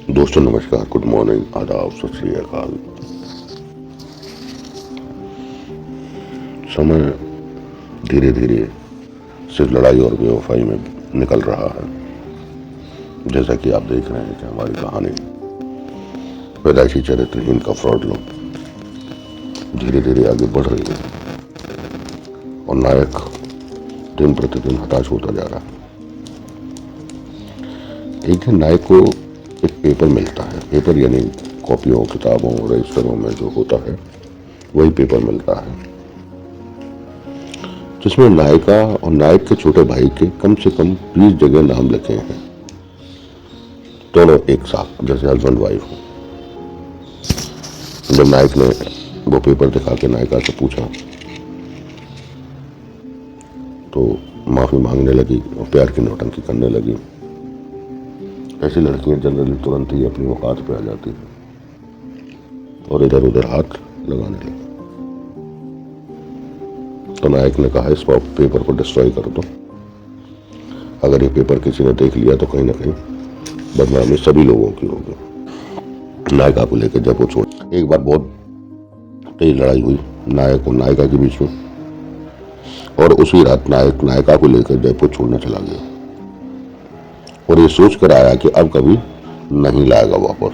दोस्तों नमस्कार, good morning, आदाब, सत श्री अकाल। समय धीरे धीरे सिर्फ लड़ाई और बेवफाई में निकल रहा है। जैसा कि आप देख रहे हैं कि हमारी कहानी पैदाइशी चरित्रहीन का फ्रॉड लोग धीरे धीरे आगे बढ़ रही है और नायक दिन प्रतिदिन हताश होता जा रहा है। एक दिन नायक को एक पेपर मिलता है। पेपर यानी कॉपियों, किताबों, रजिस्टरों में जो होता है वही पेपर मिलता है, जिसमें नायिका और नायक के छोटे भाई के कम से कम 20 जगह नाम लिखे हैं, दोनों एक साथ, जैसे हस्बैंड वाइफ हो। जब नायक ने वो पेपर दिखा के नायिका से पूछा तो माफी मांगने लगी और प्यार की नौटंकी करने लगी। ऐसी लड़कियां जनरली तुरंत ही अपनी औकात पे आ जाती है और इधर उधर हाथ लगाने लगी। तो नायक ने कहा, इस पेपर को डिस्ट्रॉय कर दो। अगर ये पेपर किसी ने देख लिया तो कहीं ना कहीं बदनामी सभी लोगों की होगी। नायिका को लेकर जब वो छोड़, एक बार बहुत तेज लड़ाई हुई नायक और नायिका के बीच में, और उसी रात नायक नायिका को लेकर जयपुर छोड़ने चला गया और ये सोच कर आया कि अब कभी नहीं लाएगा वापस।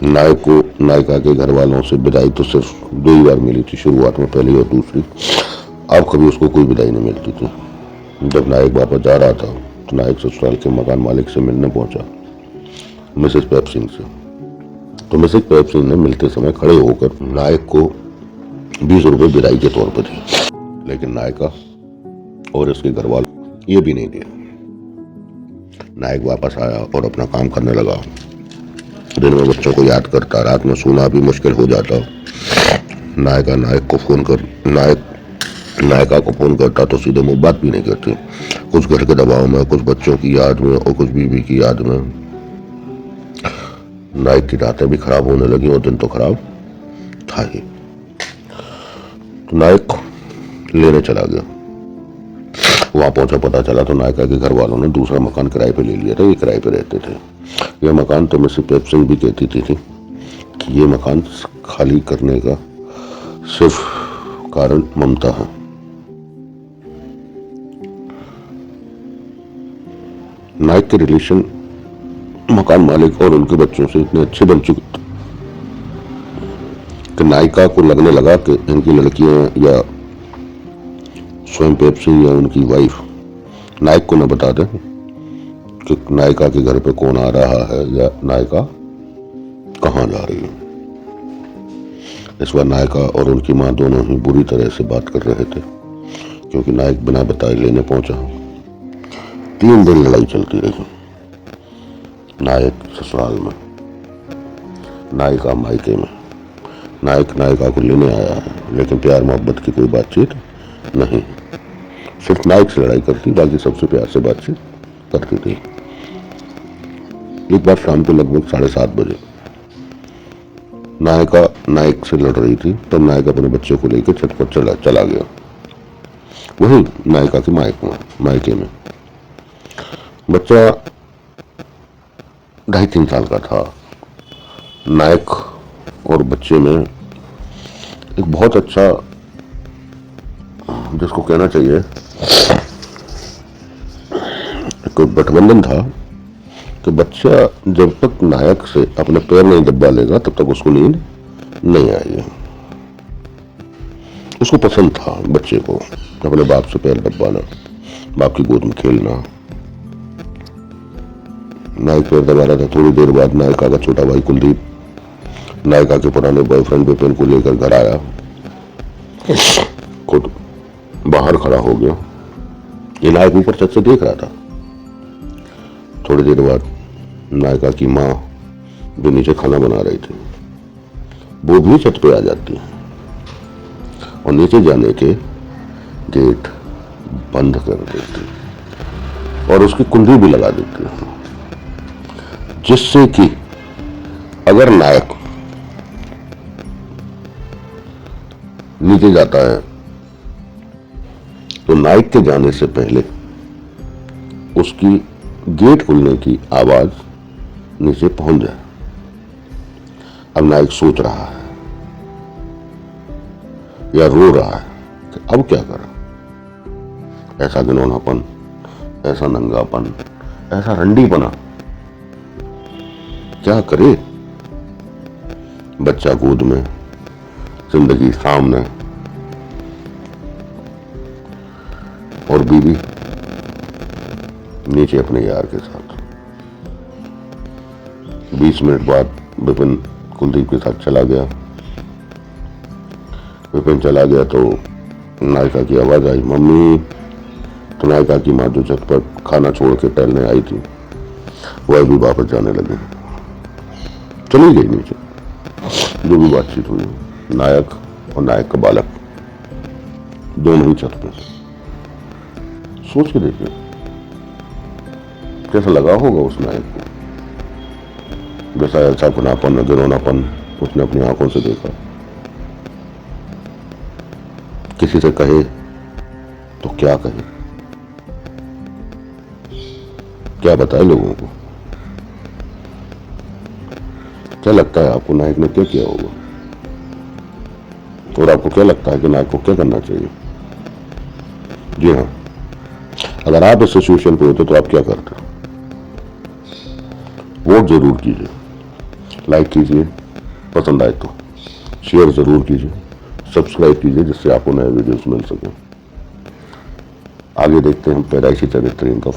नायक को नायिका के घर वालों से विदाई तो सिर्फ 2 ही बार मिली थी, शुरुआत में पहली और दूसरी। अब कभी उसको कोई विदाई नहीं मिलती थी। जब नायक वापस जा रहा था तो नायक ससुराल के मकान मालिक से मिलने पहुंचा, मिसेस पैप सिंह से। तो मिसेस पैप सिंह ने मिलते समय खड़े होकर नायक को 20 रुपए विदाई के तौर पर दिए, लेकिन नायिका और इसके घर वालों ये भी नहीं दिया। नायक वापस आया और अपना काम करने लगा। दिन में बच्चों को याद करता, रात में सोना भी मुश्किल हो जाता। नायिका को फोन करता तो सीधे मुंह बात भी नहीं करती, कुछ घर के दबाव में, कुछ बच्चों की याद में और कुछ बीवी की याद में। नायक की रातें भी खराब होने लगी और दिन तो खराब था ही। तो नायक लेने चला गया। वहां पहुंचा, पता चला तो नायिका के घर वालों ने दूसरा मकान किराए पे ले लिया था। ये किराए पे रहते थे। यह मकान तो मिसेस पैप सिंह भी कहती थी कि ये मकान खाली करने का सिर्फ कारण ममता है। नायक के रिलेशन मकान मालिक और उनके बच्चों से इतने अच्छे बन चुके थे कि नायिका को लगने लगा कि इनकी लड़कियां या स्वयं पैप सिंह या उनकी वाइफ नायक को न बता दें कि नायिका के घर पे कौन आ रहा है या नायिका कहां जा रही है। इस बार नायिका और उनकी मां दोनों ही बुरी तरह से बात कर रहे थे, क्योंकि नायक बिना बताए लेने पहुंचा। 3 दिन लड़ाई चलती रही। नायक ससुराल में, नायिका मायके में। नायक नायिका को लेने आया है, लेकिन प्यार मोहब्बत की कोई बातचीत नहीं। सिर्फ नायक से लड़ाई करती, बाकी सबसे प्यार से बातचीत करती थी। एक बार शाम को लगभग 7:30 बजे नायिका नायक से लड़ रही थी, तब नायक अपने बच्चे को लेकर छत पर चला गया, वही नायिका के मायके में। बच्चा 2.5-3 साल का था। नायक और बच्चे में एक बहुत अच्छा, जिसको कहना चाहिए, कोई गठबंधन था कि बच्चा जब तक नायक से अपने पैर नहीं दबा लेगा तब तक उसको नींद नहीं आएगी। उसको पसंद था बच्चे को अपने बाप से पैर दबाना, बाप की गोद में खेलना। नायक पैर दबा रहा था। थोड़ी देर बाद नायिका का छोटा भाई कुलदीप नायिका के पुराने बॉयफ्रेंड विपिन को लेकर घर आया। खुद बाहर खड़ा हो गया। ये नायक ऊपर छत से देख रहा था। थोड़ी देर बाद नायिका की माँ जो नीचे खाना बना रही थी, वो भी छत पे आ जाती है और नीचे जाने के गेट बंद कर देती और उसकी कुंडी भी लगा देती है, जिससे कि अगर नायक नीचे जाता है तो नायक के जाने से पहले उसकी गेट खुलने की आवाज नीचे पहुंच जाए। अब नायक सोच रहा है या रो रहा है कि अब क्या करें। ऐसा घिनौनापन, ऐसा नंगापन, ऐसा रंडीपना, क्या करे। बच्चा गोद में, जिंदगी सामने और बीवी नीचे अपने यार के साथ। 20 मिनट बाद विपिन कुलदीप के साथ चला गया। विपिन चला गया तो नायिका की आवाज आई, मम्मी। तो नायिका की माँ जो झटपट खाना छोड़ के टहलने आई थी वह भी वापस जाने लगी, चली गई नीचे। जो भी बातचीत हुई, नायक और नायक का बालक दोनों ही छत पे। सोच के देखिए कैसा लगा होगा उस नायक को, जैसा ऐसा अपनापन गिरौनापन उसने अपनी आंखों से देखा। किसी से कहे तो क्या कहे, क्या बताए लोगों को। क्या लगता है आपको नायक ने क्या किया होगा, और आपको क्या लगता है कि नायक को क्या करना चाहिए? जी हाँ, अगर आप इस सिचुएशन पे होते तो आप क्या करते? वोट जरूर कीजिए, लाइक कीजिए, पसंद आए तो शेयर जरूर कीजिए, सब्सक्राइब कीजिए जिससे आपको नए वीडियोस मिल सके। आगे देखते हैं हम पैदाइशी चरित्र इनका।